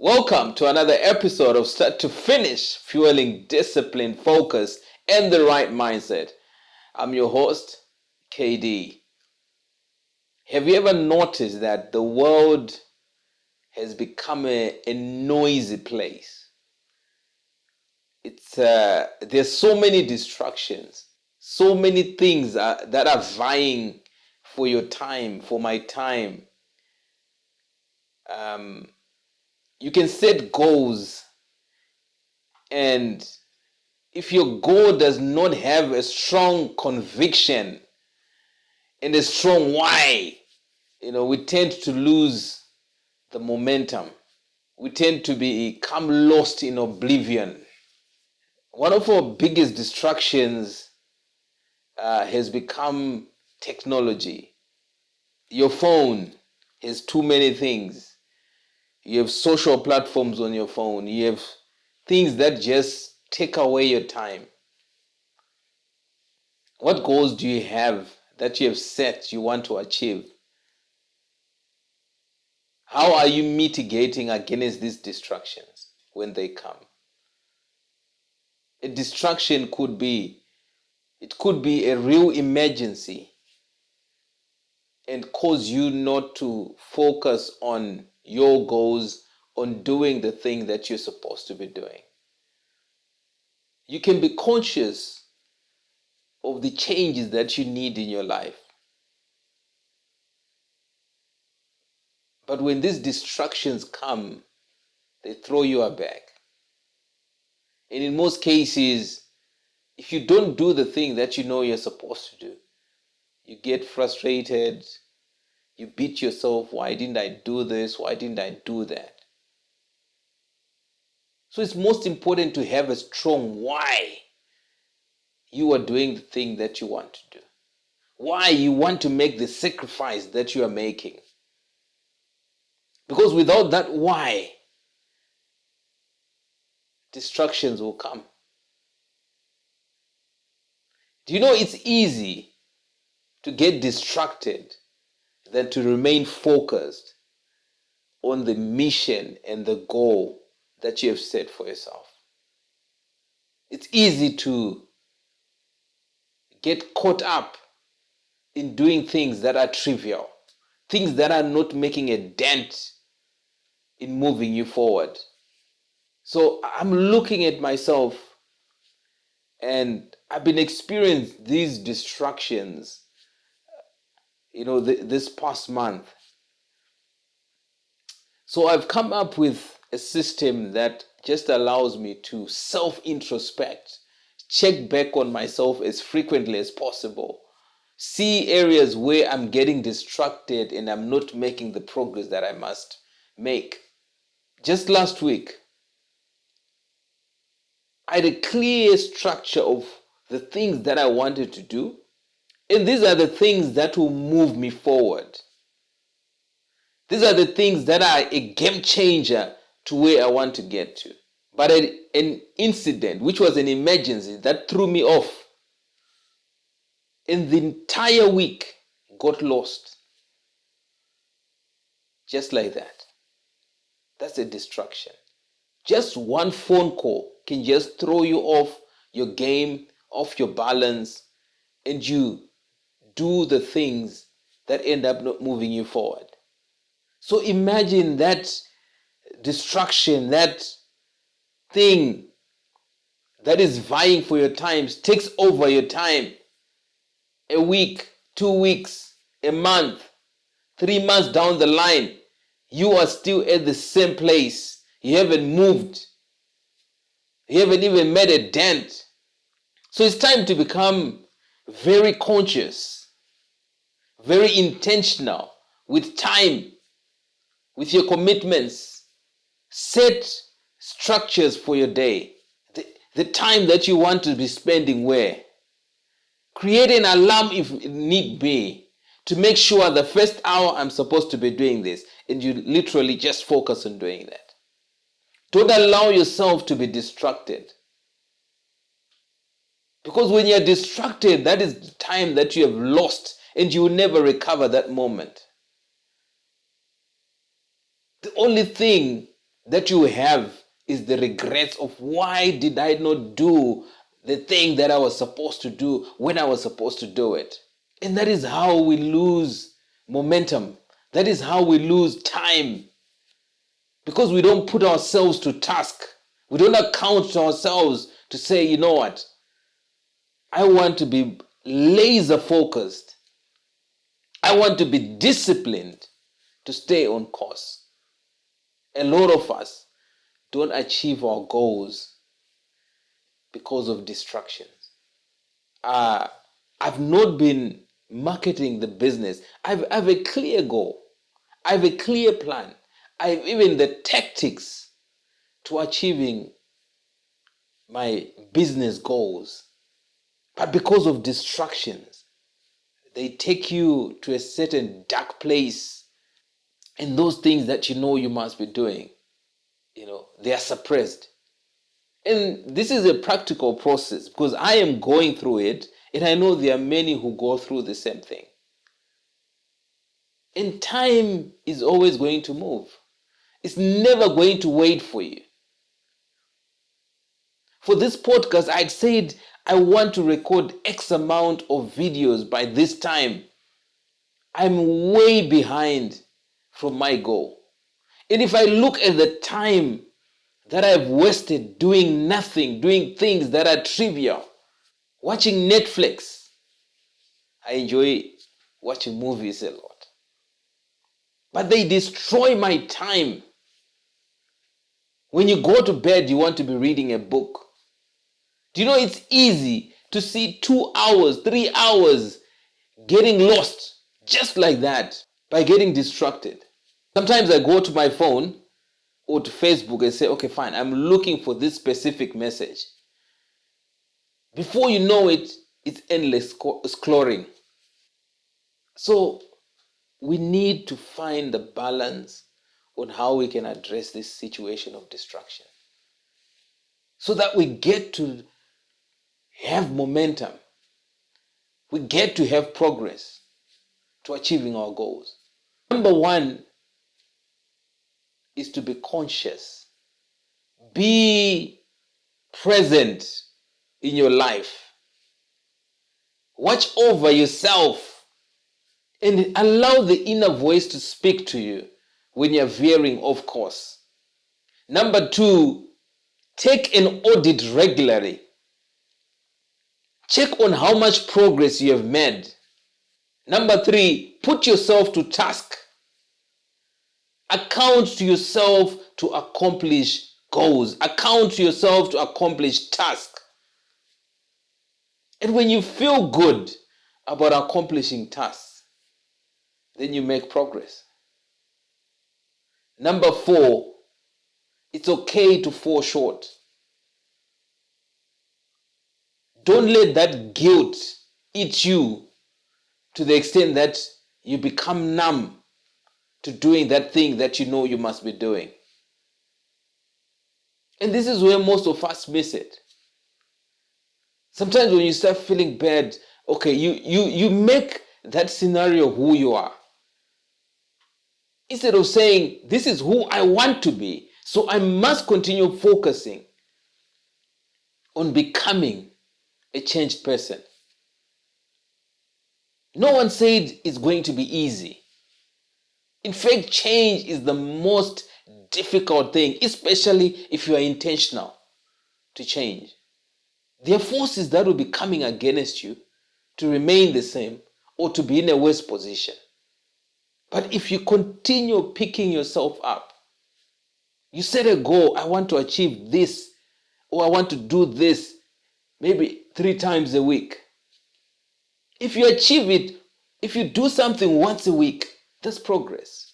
Welcome to another episode of Start to Finish, fueling discipline, focus, and the right mindset. I'm your host, KD. Have you ever noticed that the world has become a noisy place? There's so many distractions, so many things that are vying for your time, for my time. You can set goals, and if your goal does not have a strong conviction and a strong why, we tend to lose the momentum. We tend to become lost in oblivion. One of our biggest distractions has become technology. Your phone has too many things. You have social platforms on your phone. You have things that just take away your time. What goals do you have that you have set you want to achieve? How are you mitigating against these distractions when they come? A distraction could be a real emergency and cause you not to focus on your goals, on doing the thing that you're supposed to be doing. You can be conscious of the changes that you need in your life. But when these distractions come, they throw you aback. And in most cases, if you don't do the thing that you know you're supposed to do, you get frustrated, you beat yourself, why didn't I do this? Why didn't I do that? So it's most important to have a strong why you are doing the thing that you want to do. Why you want to make the sacrifice that you are making. Because without that why, distractions will come. Do you know it's easy to get distracted than to remain focused on the mission and the goal that you have set for yourself? It's easy to get caught up in doing things that are trivial, things that are not making a dent in moving you forward. So I'm looking at myself, and I've been experiencing these distractions, this past month. So I've come up with a system that just allows me to self-introspect, check back on myself as frequently as possible, see areas where I'm getting distracted and I'm not making the progress that I must make. Just last week, I had a clear structure of the things that I wanted to do, and these are the things that will move me forward. These are the things that are a game changer to where I want to get to. But an incident, which was an emergency, that threw me off. And the entire week got lost. Just like that. That's a distraction. Just one phone call can just throw you off your game, off your balance, and you do the things that end up not moving you forward. So imagine that distraction, that thing that is vying for your time, takes over your time. A week, 2 weeks, a month, 3 months down the line, you are still at the same place. You haven't moved. You haven't even made a dent. So it's time to become very conscious, very intentional with time, with your commitments. Set structures for your day. The time that you want to be spending where. Create an alarm if need be to make sure the first hour I'm supposed to be doing this, and you literally just focus on doing that. Don't allow yourself to be distracted. Because when you're distracted, that is the time that you have lost, and you will never recover that moment. The only thing that you have is the regrets of why did I not do the thing that I was supposed to do when I was supposed to do it. And that is how we lose momentum. That is how we lose time. Because we don't put ourselves to task. We don't account to ourselves to say, you know what? I want to be laser focused. I want to be disciplined to stay on course. A lot of us don't achieve our goals because of distractions. I've not been marketing the business. I have a clear goal. I have a clear plan. I have even the tactics to achieving my business goals. But because of distractions, they take you to a certain dark place. And those things that you know you must be doing, they are suppressed. And this is a practical process because I am going through it, and I know there are many who go through the same thing. And time is always going to move. It's never going to wait for you. For this podcast, I'd said I want to record X amount of videos by this time. I'm way behind from my goal. And if I look at the time that I've wasted doing nothing, doing things that are trivial, watching Netflix. I enjoy watching movies a lot. But they destroy my time. When you go to bed, you want to be reading a book. Do you know it's easy to see 2 hours, 3 hours getting lost just like that by getting distracted? Sometimes I go to my phone or to Facebook and say, okay, fine, I'm looking for this specific message. Before you know it, it's endless scrolling. So we need to find the balance on how we can address this situation of distraction so that we get to have momentum. We get to have progress to achieving our goals. Number one is to be conscious. Be present in your life. Watch over yourself and allow the inner voice to speak to you when you're veering off course. Number two, take an audit regularly. Check on how much progress you have made. Number three, put yourself to task. Account to yourself to accomplish goals. Account to yourself to accomplish tasks. And when you feel good about accomplishing tasks, then you make progress. Number four, it's okay to fall short. Don't let that guilt eat you to the extent that you become numb to doing that thing that you know you must be doing. And this is where most of us miss it. Sometimes when you start feeling bad, okay, you make that scenario who you are. Instead of saying, this is who I want to be, so I must continue focusing on becoming a changed person. No one said it's going to be easy. In fact, change is the most difficult thing, especially if you are intentional to change. There are forces that will be coming against you to remain the same or to be in a worse position. But if you continue picking yourself up, you set a goal, I want to achieve this, or I want to do this, maybe 3 times a week. If you achieve it, if you do something once a week, that's progress.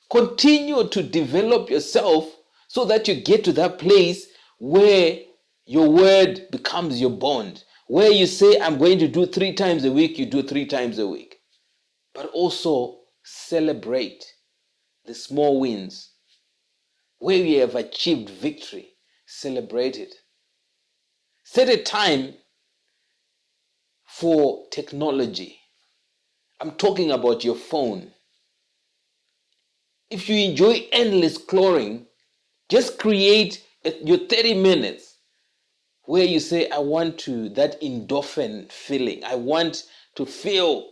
Continue to develop yourself so that you get to that place where your word becomes your bond. Where you say, I'm going to do 3 times a week, you do 3 times a week. But also celebrate the small wins. Where you have achieved victory, celebrate it. Set a time for technology. I'm talking about your phone. If you enjoy endless scrolling, Just create your 30 minutes where you say, I want to, that endorphin feeling. I want to feel.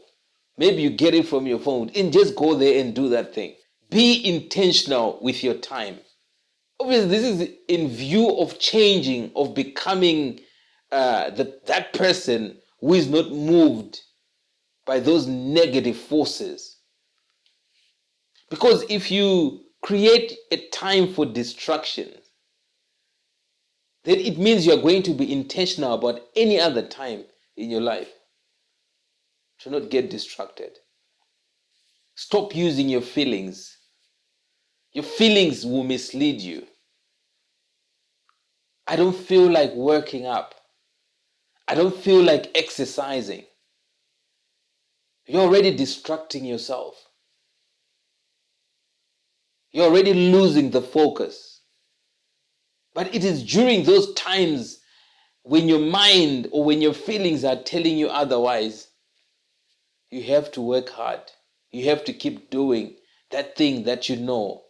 Maybe you get it from your phone and just go there and do that thing. Be intentional with your time. Obviously, this is in view of changing, of becoming that person who is not moved by those negative forces. Because if you create a time for distraction, then it means you're going to be intentional about any other time in your life. Do not get distracted. Stop using your feelings. Your feelings will mislead you. I don't feel like working up. I don't feel like exercising. You're already distracting yourself. You're already losing the focus. But it is during those times when your mind or when your feelings are telling you otherwise, you have to work hard. You have to keep doing that thing that you know.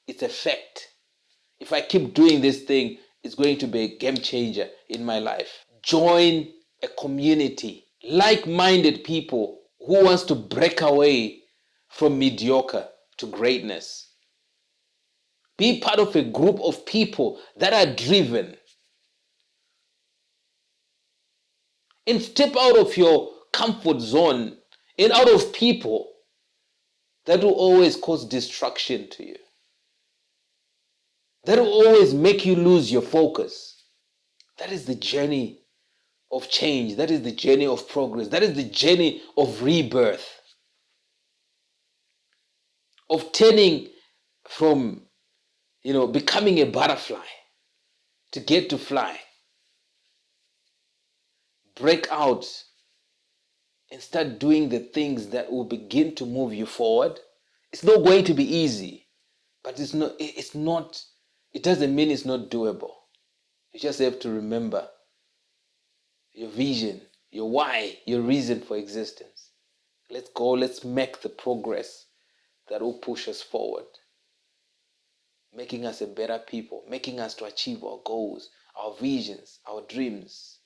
It's a fact. If I keep doing this thing, it's going to be a game changer in my life. Join a community, like-minded people who wants to break away from mediocre to greatness. Be part of a group of people that are driven. And step out of your comfort zone and out of people that will always cause destruction to you. That will always make you lose your focus. That is the journey of change. That is the journey of progress. That is the journey of rebirth. Of turning from, becoming a butterfly to get to fly. Break out and start doing the things that will begin to move you forward. It's not going to be easy, but it doesn't mean it's not doable. You just have to remember your vision, your why, your reason for existence. Let's go, let's make the progress that will push us forward, making us a better people, making us to achieve our goals, our visions, our dreams.